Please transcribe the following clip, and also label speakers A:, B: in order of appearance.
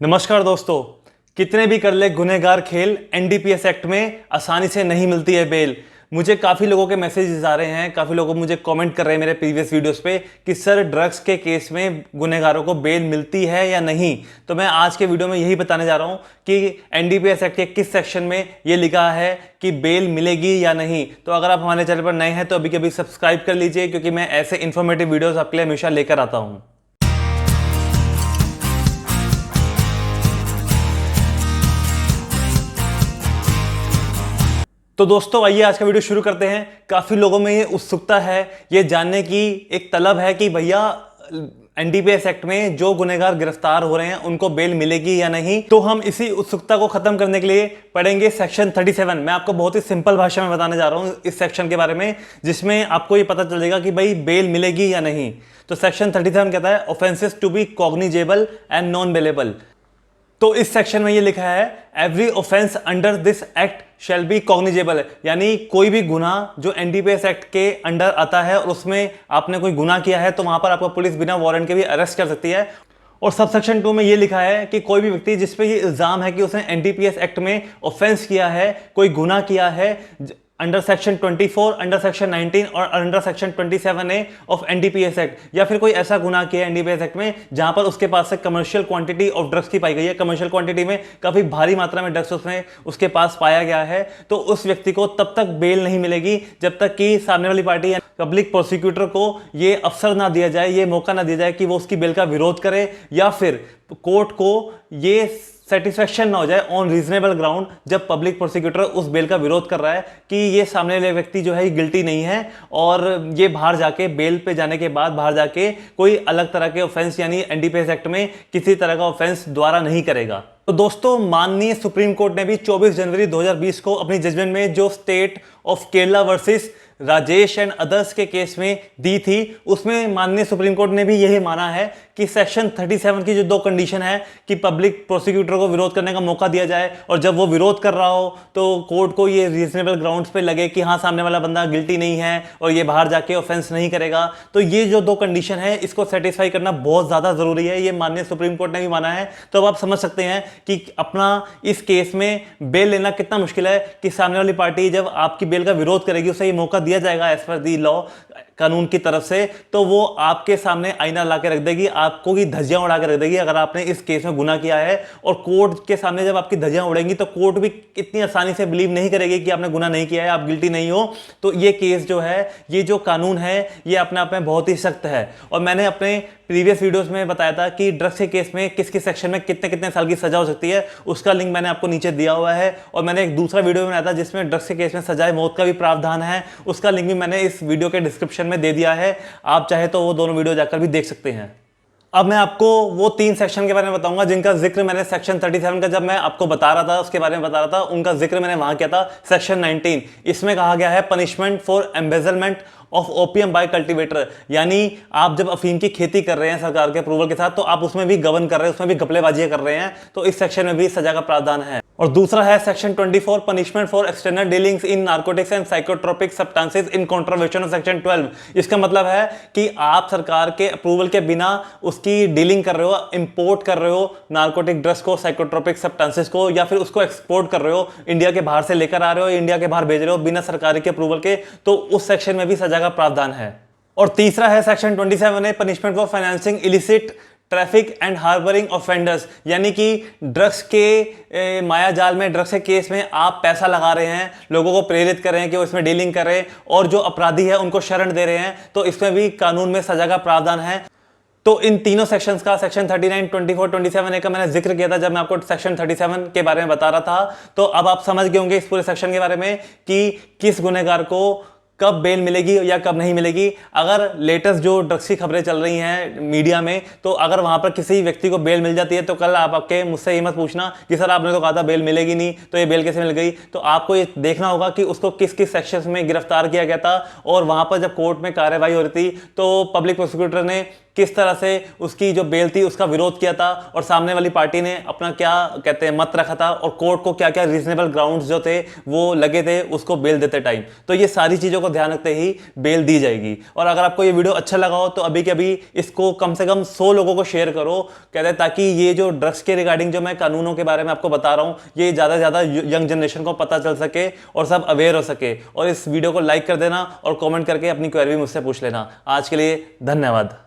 A: नमस्कार दोस्तों। कितने भी कर ले गुनहगार खेल, एनडीपीएस एक्ट में आसानी से नहीं मिलती है बेल। मुझे काफ़ी लोगों के मैसेजेस आ रहे हैं, काफ़ी लोग मुझे कमेंट कर रहे हैं मेरे प्रीवियस वीडियोस पे कि सर ड्रग्स के केस में गुनहगारों को बेल मिलती है या नहीं। तो मैं आज के वीडियो में यही बताने जा रहा हूँ कि एनडीपीएस एक्ट के किस सेक्शन में ये लिखा है कि बेल मिलेगी या नहीं। तो अगर आप हमारे चैनल पर नए हैं तो अभी कभी सब्सक्राइब कर लीजिए, क्योंकि मैं ऐसे इन्फॉर्मेटिव वीडियोज़ आपके लिए हमेशा लेकर आता हूँ। तो दोस्तों आइए आज का वीडियो शुरू करते हैं। काफ़ी लोगों में ये उत्सुकता है, ये जानने की एक तलब है कि भैया एनडीपीएस एक्ट में जो गुनहगार गिरफ्तार हो रहे हैं उनको बेल मिलेगी या नहीं। तो हम इसी उत्सुकता को खत्म करने के लिए पढ़ेंगे सेक्शन 37। मैं आपको बहुत ही सिंपल भाषा में बताने जा रहा हूं इस सेक्शन के बारे में, जिसमें आपको ये पता चल जाएगा कि भाई बेल मिलेगी या नहीं। तो सेक्शन 37 कहता है offences to be cognizable and non bailable. तो इस सेक्शन में ये लिखा है every offence under this act shall be cognizable, यानी कोई भी गुनाह जो एनडीपीएस एक्ट के अंडर आता है और उसमें आपने कोई गुनाह किया है तो वहां पर आपको पुलिस बिना वारंट के भी अरेस्ट कर सकती है। और सब सेक्शन 2 में ये लिखा है कि कोई भी व्यक्ति जिस पे ये इल्जाम है कि उसने एनडीपीएस एक्ट में ऑफेंस किया है, कोई गुनाह किया है अंडर सेक्शन 24, अंडर सेक्शन 19 और under section 27A of NDPS act, या फिर कोई ऐसा गुनाह किया है एनडीपीएस एक्ट में जहां पर उसके पास से कमर्शियल क्वांटिटी ऑफ ड्रग्स की पाई गई है, कमर्शियल क्वांटिटी में काफी भारी मात्रा में ड्रग्स उसमें उसके पास पाया गया है, तो उस व्यक्ति को तब तक बेल नहीं मिलेगी जब तक कि सामने वाली पार्टी पब्लिक प्रोसिक्यूटर को ये अवसर ना दिया जाए, ये मौका ना दिया जाए कि वो उसकी बेल का विरोध करे, या फिर कोर्ट को ये सेटिस्फेक्शन ना हो जाए ऑन रीजनेबल ग्राउंड जब पब्लिक प्रोसिक्यूटर उस बेल का विरोध कर रहा है कि ये सामने वाले व्यक्ति जो है गिल्टी नहीं है, और ये बाहर जाके बेल पे जाने के बाद बाहर जाके कोई अलग तरह के ऑफेंस यानी एनडीपीएस एक्ट में किसी तरह का ऑफेंस दोबारा नहीं करेगा। तो दोस्तों माननीय सुप्रीम कोर्ट ने भी 24 जनवरी 2020 को अपनी जजमेंट में जो state of Kerala versus Rajesh and others के केस में दी थी, उसमें माननीय सुप्रीम कोर्ट ने भी यही माना है कि सेक्शन 37 की जो दो कंडीशन है कि पब्लिक प्रोसिक्यूटर को विरोध करने का मौका दिया जाए, और जब वो विरोध कर रहा हो तो कोर्ट को ये रीजनेबल ग्राउंड्स पे लगे कि हाँ सामने वाला बंदा गिल्टी नहीं है और ये बाहर जाके ऑफेंस नहीं करेगा, तो ये जो दो कंडीशन है इसको सेटिस्फाई करना बहुत ज़्यादा ज़रूरी है। ये माननीय सुप्रीम कोर्ट ने भी माना है। तो अब आप समझ सकते हैं कि अपना इस केस में बेल लेना कितना मुश्किल है कि सामने वाली पार्टी जब आपकी बेल का विरोध करेगी, उसे ये मौका दिया जाएगा एज पर दी लॉ, कानून की तरफ से, तो वो आपके सामने आईना ला के रख देगी, आपको की धज्जियां उड़ा के रख देगी अगर आपने इस केस में गुनाह किया है। और कोर्ट के सामने जब आपकी धज्जियां उड़ेंगी तो कोर्ट भी इतनी आसानी से बिलीव नहीं करेगी कि आपने गुनाह नहीं किया है, आप गिल्टी नहीं हो। तो ये केस जो है, ये जो कानून है, ये अपने आप में बहुत ही सख्त है। और मैंने अपने प्रीवियस वीडियोस में बताया था कि ड्रग्स के केस में किस किस सेक्शन में कितने कितने साल की सजा हो सकती है, उसका लिंक मैंने आपको नीचे दिया हुआ है। और मैंने एक दूसरा वीडियो बनाया था जिसमें ड्रग्स के केस में सजाए मौत का भी प्रावधान है, उसका लिंक भी मैंने इस वीडियो के डिस्क्रिप्शन में दे दिया है, आप चाहे तो वो दोनों वीडियो जाकर भी देख सकते हैं। अब मैं आपको वो 3 सेक्शन के बारे में बताऊंगा जिनका जिक्र मैंने सेक्शन 37 का जब मैं आपको बता रहा था उसके बारे में बता रहा था, उनका जिक्र मैंने वहां किया था। सेक्शन 19 इसमें कहा गया है punishment for embezzlement of opium by cultivator, यानी आप जब अफीम की खेती कर रहे हैं सरकार के अप्रूवल के साथ तो आप उसमें भी गबन कर रहे हैं, उसमें भी घपलेबाजियां कर रहे हैं, तो इस सेक्शन में भी सजा का प्रावधान है। और दूसरा है section 24 punishment for external dealings in narcotics and psychotropic substances in contravention of section 12। इसका मतलब है कि आप सरकार के अप्रूवल के बिना उसकी डीलिंग कर रहे हो, इंपोर्ट कर रहे हो नार्कोटिक ड्रग्स को, साइकोट्रोपिक सब्सटेंसेस को, या फिर उसको एक्सपोर्ट कर रहे हो, इंडिया के बाहर से लेकर आ रहे हो, इंडिया के बाहर भेज रहे हो बिना सरकारी के अप्रूवल के, तो उस सेक्शन में भी सजा का प्रावधान है। और तीसरा है section 27A punishment for financing illicit traffic and harbouring offenders, यानी कि ड्रग्स के माया जाल में, ड्रग्स के केस में आप पैसा लगा रहे हैं, लोगों को प्रेरित कर रहे हैं कि वो इसमें डीलिंग करें, और जो अपराधी है उनको शरण दे रहे हैं, तो इसमें भी कानून में सजा का प्रावधान है। तो इन तीनों सेक्शंस का, सेक्शन 39, 24, 27A का मैंने जिक्र किया था जब मैं आपको सेक्शन 37 के बारे में बता रहा था। तो अब आप समझ गए होंगे इस पूरे सेक्शन के बारे में कि किस गुनहगार को कब बेल मिलेगी या कब नहीं मिलेगी। अगर लेटेस्ट जो ड्रग्स की खबरें चल रही हैं मीडिया में, तो अगर वहां पर किसी व्यक्ति को बेल मिल जाती है तो कल आप आपके मुझसे ये मत पूछना कि सर आपने तो कहा था बेल मिलेगी नहीं, तो ये बेल कैसे मिल गई। तो आपको ये देखना होगा कि उसको किस किस सेक्शन में गिरफ्तार किया गया था, और वहां पर जब कोर्ट में कार्यवाही हो रही थी तो पब्लिक प्रोसिक्यूटर ने किस तरह से उसकी जो बेल थी उसका विरोध किया था और सामने वाली पार्टी ने अपना क्या कहते हैं मत रखा था और कोर्ट को क्या क्या रीजनेबल ग्राउंड्स जो थे वो लगे थे उसको बेल देते टाइम। तो ये सारी चीज़ों को ध्यान रखते ही बेल दी जाएगी। और अगर आपको ये वीडियो अच्छा लगा हो तो अभी के अभी इसको कम से कम 100 लोगों को शेयर करो, कहते हैं, ताकि ये जो ड्रग्स के रिगार्डिंग जो मैं कानूनों के बारे में आपको बता रहा हूँ ये ज़्यादा से ज़्यादा यंग जनरेशन को पता चल सके और सब अवेयर हो सके। और इस वीडियो को लाइक कर देना और कमेंट करके अपनी क्वेरी मुझसे पूछ लेना। आज के लिए धन्यवाद।